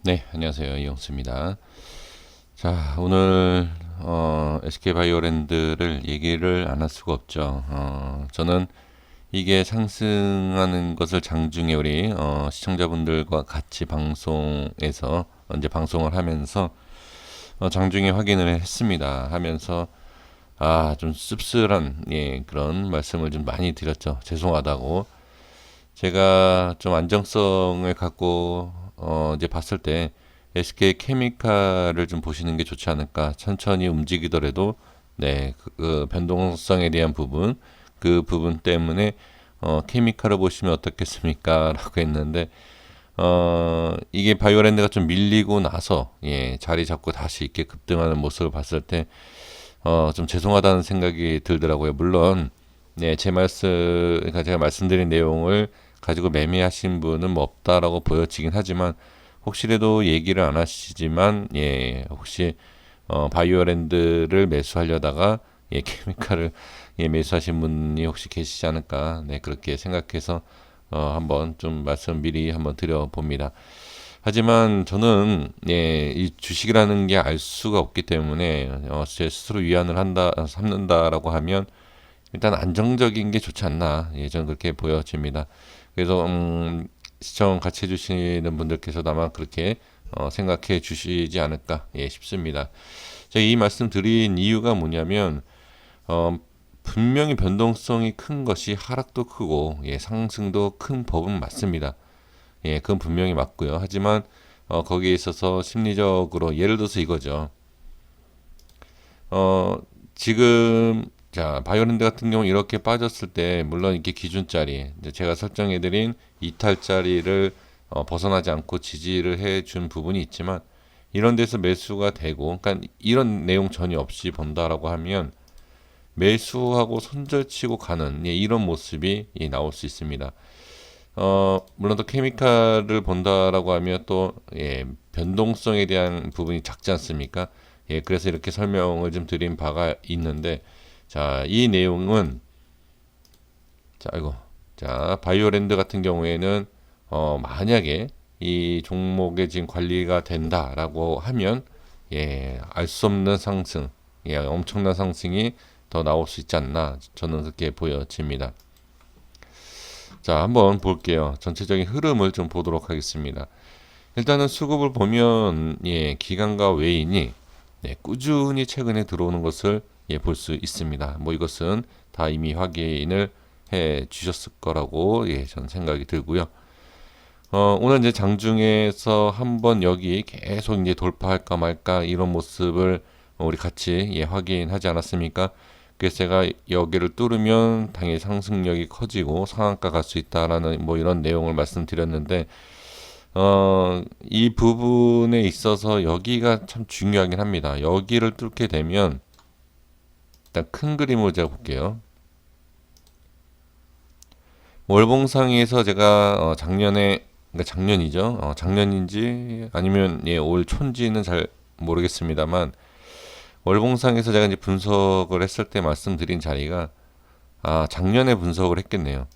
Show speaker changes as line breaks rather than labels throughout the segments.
네, 안녕하세요. 이영수입니다. 자, 오늘 SK바이오랜드를 얘기를 안 할 수가 없죠. 저는 이게 상승하는 것을 장중에 우리 시청자분들과 같이 방송에서 이제 방송을 하면서 장중에 확인을 했습니다. 하면서 좀 씁쓸한 그런 말씀을 좀 많이 드렸죠. 죄송하다고. 제가 좀 안정성을 갖고 이제 봤을 때 SK 케미칼을 좀 보시는 게 좋지 않을까. 천천히 움직이더라도 그 변동성에 대한 부분, 그 부분 때문에 케미칼을 보시면 어떻겠습니까? 라고 했는데 이게 바이오랜드가 좀 밀리고 나서 자리 잡고 다시 이렇게 급등하는 모습을 봤을 때 좀 죄송하다는 생각이 들더라고요. 물론 제 말씀, 그러니까 제가 말씀드린 내용을 가지고 매매하신 분은 뭐 없다라고 보여지긴 하지만 혹시라도 얘기를 안 하시지만 혹시 바이오랜드를 매수하려다가 케미칼을 매수하신 분이 혹시 계시지 않을까 그렇게 생각해서 한번 좀 말씀 미리 한번 드려봅니다. 하지만 저는 이 주식이라는 게 알 수가 없기 때문에 제 스스로 위안을 한다 삼는다라고 하면 일단 안정적인 게 좋지 않나 저는 그렇게 보여집니다. 그래서 시청 같이 해주시는 분들께서도 아마 그렇게 생각해 주시지 않을까 싶습니다. 제가 이 말씀 드린 이유가 뭐냐면 어, 분명히 변동성이 큰 것이 하락도 크고 상승도 큰 법은 맞습니다. 그건 분명히 맞고요. 하지만 거기에 있어서 심리적으로 예를 들어서 이거죠. 어, 지금 자 바이오랜드 같은 경우 이렇게 빠졌을 때 물론 이렇게 기준짜리 이제 제가 설정해드린 이탈짜리를 벗어나지 않고 지지를 해준 부분이 있지만 이런 데서 매수가 되고 그러니까 이런 내용 전혀 없이 본다라고 하면 매수하고 손절치고 가는 이런 모습이 나올 수 있습니다. 물론 또 케미칼을 본다라고 하면 또 변동성에 대한 부분이 작지 않습니까? 그래서 이렇게 설명을 좀 드린 바가 있는데 자, 이 내용은 자, 이거 자, 바이오랜드 같은 경우에는 만약에 이 종목에 지금 관리가 된다라고 하면 알 수 없는 상승, 엄청난 상승이 더 나올 수 있지 않나 저는 그렇게 보여집니다. 자, 한번 볼게요. 전체적인 흐름을 좀 보도록 하겠습니다. 일단은 수급을 보면 기관과 외인이 꾸준히 최근에 들어오는 것을 볼 수 있습니다. 뭐 이것은 다 이미 확인을 해 주셨을 거라고 저는 생각이 들고요. 오늘 이제 장중에서 한번 여기 계속 이제 돌파할까 말까 이런 모습을 우리 같이 확인하지 않았습니까? 그래서 제가 여기를 뚫으면 당연히 상승력이 커지고 상한가 갈 수 있다라는 뭐 이런 내용을 말씀드렸는데 이 부분에 있어서 여기가 참 중요하긴 합니다. 여기를 뚫게 되면 일단 큰 그림을 제가 볼게요. 월봉상에서 제가 작년에 그러니까 작년이죠. 작년인지 아니면 올 초인지는 잘 모르겠습니다만 월봉상에서 제가 이제 분석을 했을 때 말씀드린 자리가 작년에 분석을 했겠네요.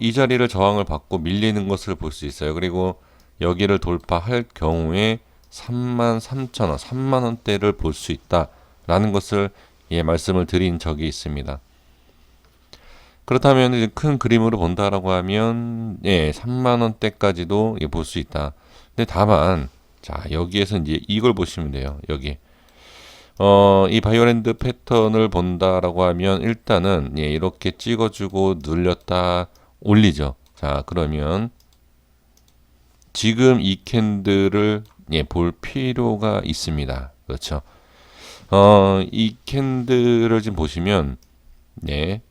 이 자리를 저항을 받고 밀리는 것을 볼 수 있어요. 그리고 여기를 돌파할 경우에 33,000원, 3만원대를 볼 수 있다라는 것을 말씀을 드린 적이 있습니다. 그렇다면 이제 큰 그림으로 본다라고 하면 3만원대까지도 볼 수 있다. 근데 다만 자 여기에서 이제 이걸 보시면 돼요. 여기 이 바이오랜드 패턴을 본다라고 하면 일단은 이렇게 찍어주고 눌렸다 올리죠. 자 그러면 지금 이 캔들을 볼 필요가 있습니다. 그렇죠. 이 캔들을 지금 보시면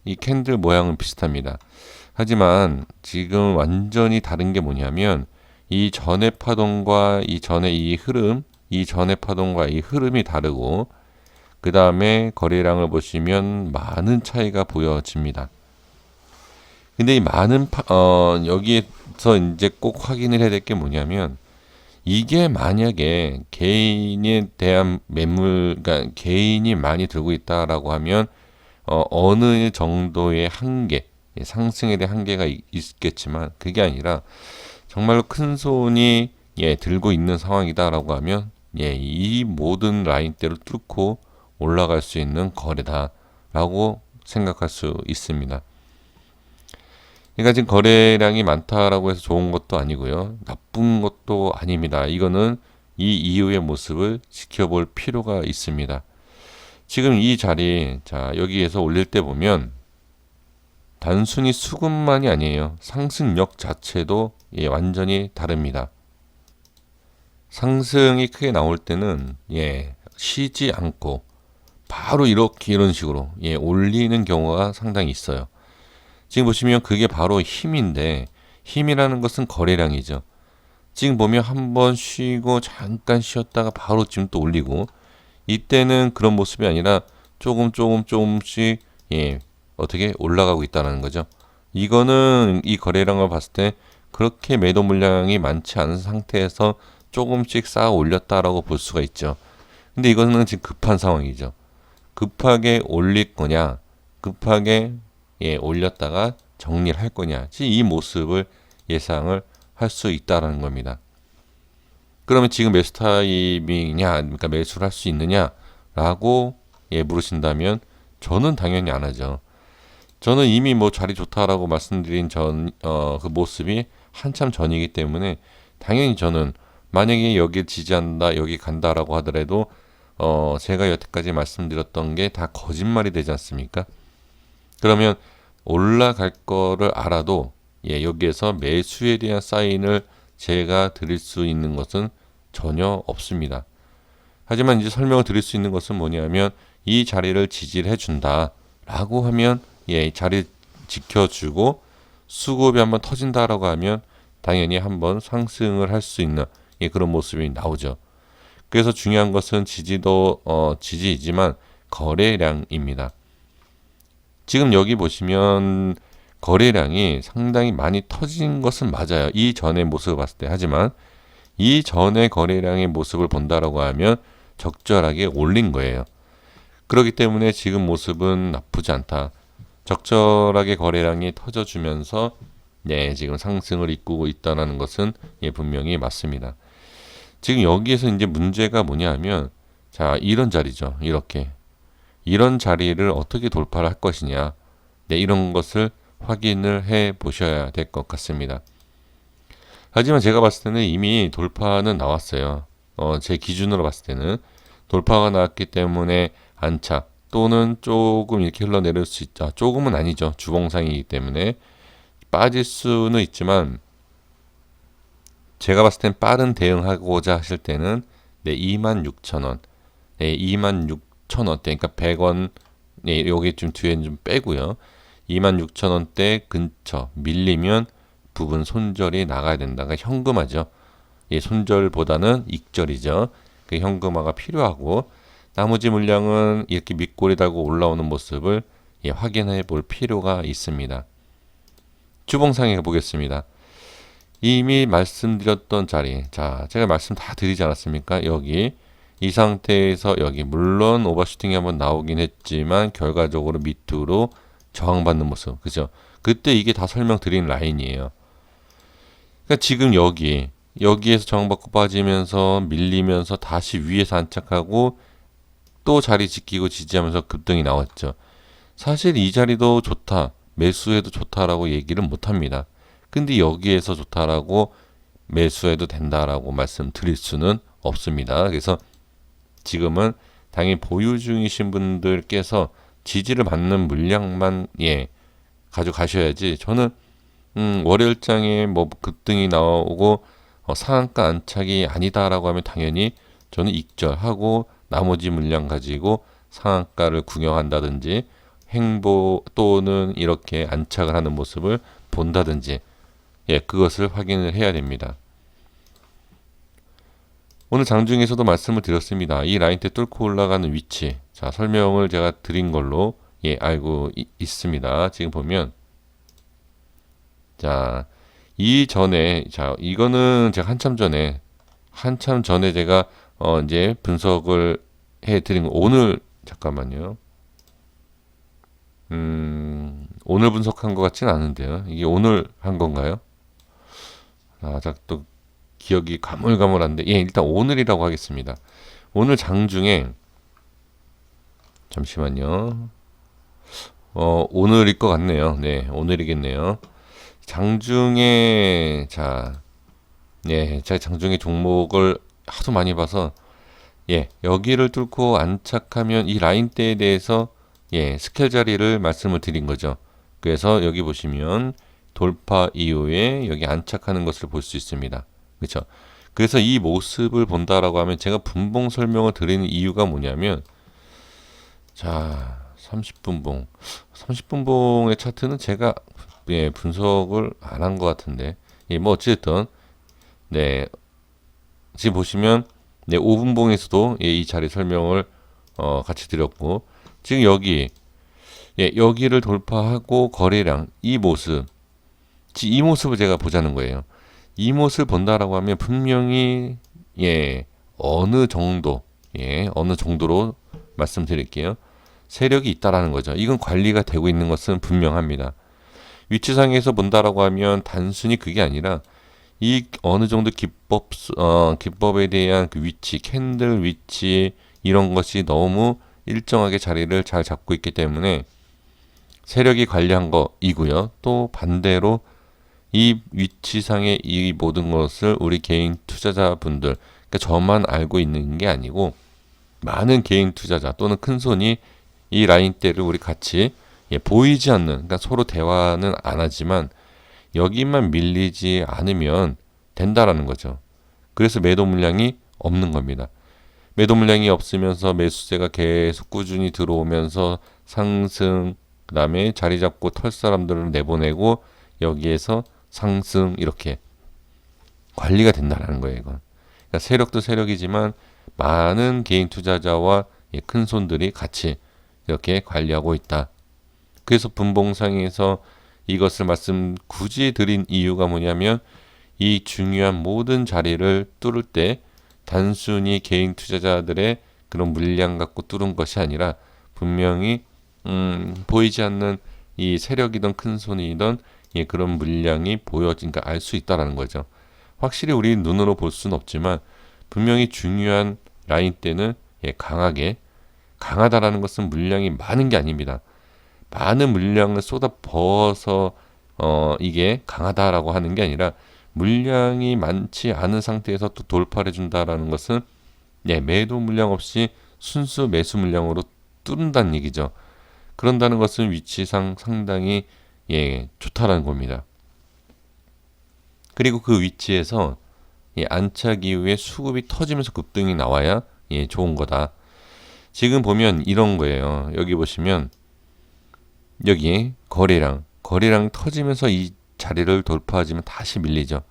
이 캔들 모양은 비슷합니다. 하지만 지금 완전히 다른 게 뭐냐면 이 전의 파동과 이 전의 이 흐름, 이 전의 파동과 이 흐름이 다르고 그 다음에 거래량을 보시면 많은 차이가 보여집니다. 근데 이 많은 여기에서 이제 꼭 확인을 해야 될 게 뭐냐면 이게 만약에 개인에 대한 매물, 그러니까 개인이 많이 들고 있다라고 하면 어느 정도의 한계, 상승에 대한 한계가 있겠지만 그게 아니라 정말로 큰 손이 들고 있는 상황이다라고 하면 이 모든 라인대를 뚫고 올라갈 수 있는 거래다라고 생각할 수 있습니다. 그러니까 지금 거래량이 많다라고 해서 좋은 것도 아니고요. 나쁜 것도 아닙니다. 이거는 이 이후의 모습을 지켜볼 필요가 있습니다. 지금 이 자리, 자, 여기에서 올릴 때 보면 단순히 수급만이 아니에요. 상승력 자체도 완전히 다릅니다. 상승이 크게 나올 때는 쉬지 않고 바로 이렇게 이런 식으로 올리는 경우가 상당히 있어요. 지금 보시면 그게 바로 힘인데, 힘이라는 것은 거래량이죠. 지금 보면 한번 쉬고 잠깐 쉬었다가 바로 지금 또 올리고, 이때는 그런 모습이 아니라 조금씩 어떻게 올라가고 있다는 거죠. 이거는 이 거래량을 봤을 때 그렇게 매도 물량이 많지 않은 상태에서 조금씩 쌓아 올렸다라고 볼 수가 있죠. 근데 이거는 지금 급한 상황이죠. 급하게 올릴 거냐, 급하게 올렸다가 정리를 할 거냐, 이 모습을 예상을 할 수 있다라는 겁니다. 그러면 지금 매수 타입이냐, 그러니까 매수를 할 수 있느냐라고 물으신다면 저는 당연히 안 하죠. 저는 이미 뭐 자리 좋다라고 말씀드린 그 모습이 한참 전이기 때문에 당연히 저는 만약에 여기 지지한다, 여기 간다라고 하더라도 제가 여태까지 말씀드렸던 게 다 거짓말이 되지 않습니까? 그러면 올라갈 거를 알아도 여기에서 매수에 대한 사인을 제가 드릴 수 있는 것은 전혀 없습니다. 하지만 이제 설명을 드릴 수 있는 것은 뭐냐면 이 자리를 지지를 해준다라고 하면 자리 지켜주고 수급이 한번 터진다라고 하면 당연히 한번 상승을 할 수 있는 그런 모습이 나오죠. 그래서 중요한 것은 지지도 지지이지만 거래량입니다. 지금 여기 보시면 거래량이 상당히 많이 터진 것은 맞아요. 이 전의 모습을 봤을 때. 하지만 이 전의 거래량의 모습을 본다라고 하면 적절하게 올린 거예요. 그렇기 때문에 지금 모습은 나쁘지 않다. 적절하게 거래량이 터져주면서 지금 상승을 이끌고 있다는 것은 분명히 맞습니다. 지금 여기에서 이제 문제가 뭐냐 하면 자, 이런 자리죠. 이런 자리를 어떻게 돌파를 할 것이냐. 이런 것을 확인을 해 보셔야 될 것 같습니다. 하지만 제가 봤을 때는 이미 돌파는 나왔어요. 제 기준으로 봤을 때는 돌파가 나왔기 때문에 안착 또는 조금 이렇게 흘러내릴 수 있다. 조금은 아니죠. 주봉상이기 때문에 빠질 수는 있지만 제가 봤을 땐 빠른 대응하고자 하실 때는 26,000원, 26,000원대, 그러니까 100원, 여기 좀 뒤에는 좀 빼고요. 26,000원대 근처 밀리면 부분 손절이 나가야 된다. 그러니까 현금화죠. 손절보다는 익절이죠. 그 현금화가 필요하고 나머지 물량은 이렇게 밑꼬리 달고 올라오는 모습을 확인해 볼 필요가 있습니다. 주봉상에 보겠습니다. 이미 말씀드렸던 자리, 자, 제가 말씀 다 드리지 않았습니까? 여기 이 상태에서 여기 물론 오버슈팅이 한번 나오긴 했지만 결과적으로 밑으로 저항받는 모습, 그죠? 그때 이게 다 설명드린 라인이에요. 그러니까 지금 여기에서 저항받고 빠지면서 밀리면서 다시 위에서 안착하고 또 자리 지키고 지지하면서 급등이 나왔죠. 사실 이 자리도 좋다, 매수해도 좋다라고 얘기를 못합니다. 근데 여기에서 좋다라고 매수해도 된다라고 말씀드릴 수는 없습니다. 그래서 지금은 당연히 보유 중이신 분들께서 지지를 받는 물량만 가져가셔야지. 저는 월요일장에 뭐 급등이 나오고 상한가 안착이 아니다라고 하면 당연히 저는 익절하고 나머지 물량 가지고 상한가를 구경한다든지 행보 또는 이렇게 안착을 하는 모습을 본다든지 그것을 확인을 해야 됩니다. 오늘 장중에서도 말씀을 드렸습니다. 이 라인대 뚫고 올라가는 위치, 자, 설명을 제가 드린 걸로 알고 있습니다. 지금 보면 자, 이전에 자, 이거는 제가 한참 전에 제가 이제 분석을 해 드린 거. 오늘 잠깐만요. 오늘 분석한 것 같진 않은데요. 이게 오늘 한 건가요? 자, 또 기억이 가물가물한데, 예, 일단 오늘이라고 하겠습니다. 오늘 장중에, 잠시만요. 오늘일 것 같네요. 네, 오늘이겠네요. 장중에, 자, 예, 제가 장중에 종목을 하도 많이 봐서, 예, 여기를 뚫고 안착하면 이 라인대에 대해서, 예, 스케일 자리를 말씀을 드린 거죠. 그래서 여기 보시면 돌파 이후에 여기 안착하는 것을 볼 수 있습니다. 그렇죠? 그래서 이 모습을 본다라고 하면 제가 분봉 설명을 드리는 이유가 뭐냐면, 자, 30분봉. 30분봉의 차트는 제가, 예, 분석을 안 한 것 같은데, 예, 뭐 어쨌든, 네, 지금 보시면, 네, 5분봉에서도, 예, 이 자리 설명을 같이 드렸고, 지금 여기, 예, 여기를 돌파하고 거래량 이 모습, 이 모습을 제가 보자는 거예요. 이 모습을 본다라고 하면 분명히, 예, 어느 정도, 예, 어느 정도로 말씀드릴게요. 세력이 있다라는 거죠. 이건 관리가 되고 있는 것은 분명합니다. 위치상에서 본다라고 하면 단순히 그게 아니라 이 어느 정도 기법에 대한 그 위치, 캔들 위치 이런 것이 너무 일정하게 자리를 잘 잡고 있기 때문에 세력이 관리한 거이고요. 또 반대로 이 위치상의 이 모든 것을 우리 개인 투자자분들, 그러니까 저만 알고 있는 게 아니고 많은 개인 투자자 또는 큰 손이 이 라인대를 우리 같이, 예, 보이지 않는, 그러니까 서로 대화는 안 하지만 여기만 밀리지 않으면 된다라는 거죠. 그래서 매도 물량이 없는 겁니다. 매도 물량이 없으면서 매수세가 계속 꾸준히 들어오면서 상승, 그 다음에 자리 잡고 털 사람들을 내보내고 여기에서 상승, 이렇게 관리가 된다는 거예요. 이건. 그러니까 세력도 세력이지만 많은 개인 투자자와, 예, 큰 손들이 같이 이렇게 관리하고 있다. 그래서 분봉상에서 이것을 말씀 굳이 드린 이유가 뭐냐면 이 중요한 모든 자리를 뚫을 때 단순히 개인 투자자들의 그런 물량 갖고 뚫은 것이 아니라 분명히 보이지 않는 이 세력이든 큰 손이든, 예, 그런 물량이 보여지니까 알 수 있다라는 거죠. 확실히 우리 눈으로 볼 수는 없지만 분명히 중요한 라인 때는, 예, 강하다라는 것은 물량이 많은 게 아닙니다. 많은 물량을 쏟아 부어서 이게 강하다라고 하는 게 아니라 물량이 많지 않은 상태에서 또 돌파를 해준다라는 것은, 예, 매도 물량 없이 순수 매수 물량으로 뚫는다는 얘기죠. 그런다는 것은 위치상 상당히, 예, 좋다라는 겁니다. 그리고 그 위치에서, 예, 안착 이후에 수급이 터지면서 급등이 나와야, 예, 좋은 거다. 지금 보면 이런 거예요. 여기 보시면 여기 거래량 터지면서 이 자리를 돌파하지만 다시 밀리죠.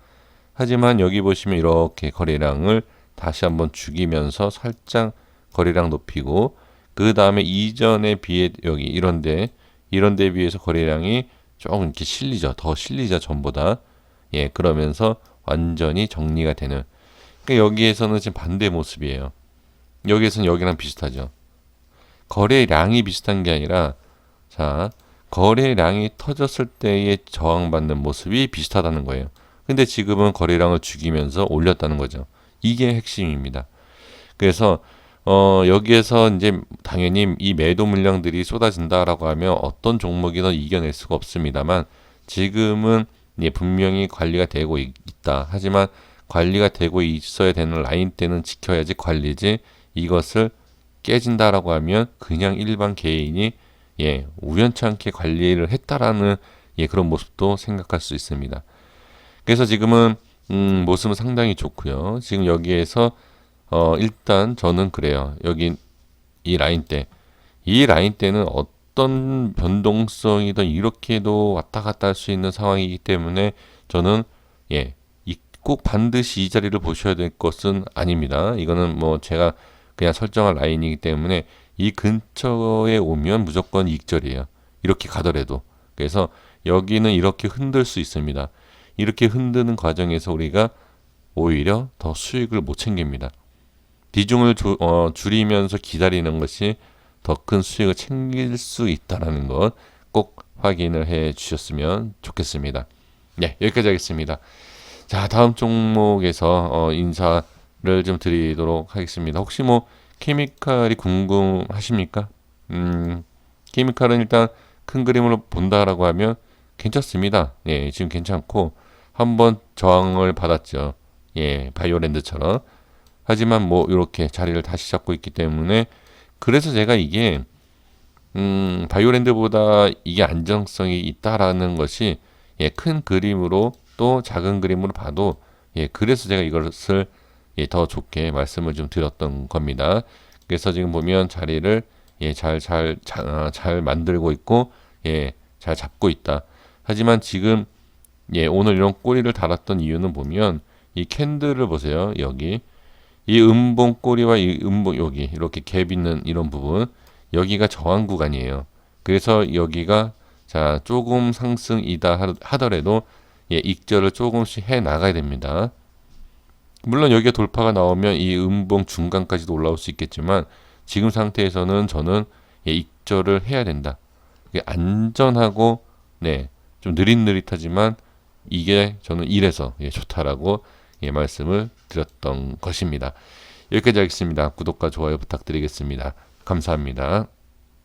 하지만 여기 보시면 이렇게 거래량을 다시 한번 죽이면서 살짝 거래량 높이고 그 다음에 이전에 비해 여기 이런데 비해서 거래량이 조금 이렇게 실리죠. 더 실리죠. 전보다. 예, 그러면서 완전히 정리가 되는. 그러니까 여기에서는 지금 반대 모습이에요. 여기에서는 여기랑 비슷하죠. 거래량이 비슷한 게 아니라, 자, 거래량이 터졌을 때의 저항받는 모습이 비슷하다는 거예요. 근데 지금은 거래량을 죽이면서 올렸다는 거죠. 이게 핵심입니다. 그래서 여기에서 이제 당연히 이 매도 물량들이 쏟아진다라고 하면 어떤 종목이든 이겨낼 수가 없습니다만 지금은, 예, 분명히 관리가 되고 있다. 하지만 관리가 되고 있어야 되는 라인 때는 지켜야지 관리지, 이것을 깨진다라고 하면 그냥 일반 개인이, 예, 우연찮게 관리를 했다라는, 예, 그런 모습도 생각할 수 있습니다. 그래서 지금은 모습은 상당히 좋고요. 지금 여기에서 일단 저는 그래요. 여기 이 라인 때는 어떤 변동성이든 이렇게도 왔다 갔다 할 수 있는 상황이기 때문에 저는, 예, 꼭 반드시 이 자리를 보셔야 될 것은 아닙니다. 이거는 뭐 제가 그냥 설정한 라인이기 때문에 이 근처에 오면 무조건 이익절이에요. 이렇게 가더라도. 그래서 여기는 이렇게 흔들 수 있습니다. 이렇게 흔드는 과정에서 우리가 오히려 더 수익을 못 챙깁니다. 비중을 줄이면서 기다리는 것이 더 큰 수익을 챙길 수 있다는 것 꼭 확인을 해 주셨으면 좋겠습니다. 네, 여기까지 하겠습니다. 자, 다음 종목에서 인사를 좀 드리도록 하겠습니다. 혹시 뭐 케미칼이 궁금하십니까? 케미칼은 일단 큰 그림으로 본다라고 하면 괜찮습니다. 예, 지금 괜찮고 한번 저항을 받았죠. 예, 바이오랜드처럼. 하지만 뭐 이렇게 자리를 다시 잡고 있기 때문에 그래서 제가 이게 바이오랜드보다 이게 안정성이 있다라는 것이 예, 큰 그림으로 또 작은 그림으로 봐도 예, 그래서 제가 이것을 예, 더 좋게 말씀을 좀 드렸던 겁니다. 그래서 지금 보면 자리를 예, 잘 만들고 있고 예, 잘 잡고 있다. 하지만 지금 예, 오늘 이런 꼬리를 달았던 이유는 보면 이 캔들을 보세요. 여기 이 음봉 꼬리와 이 음봉 여기 이렇게 갭 있는 이런 부분 여기가 저항 구간이에요. 그래서 여기가 자 조금 상승이다 하더라도 예, 익절을 조금씩 해 나가야 됩니다. 물론 여기에 돌파가 나오면 이 음봉 중간까지도 올라올 수 있겠지만 지금 상태에서는 저는 예, 익절을 해야 된다. 이게 안전하고 네, 좀 느릿느릿하지만 이게 저는 이래서 예, 좋다라고 예, 말씀을 드렸던 것입니다. 여기까지 하겠습니다. 구독과 좋아요 부탁드리겠습니다. 감사합니다.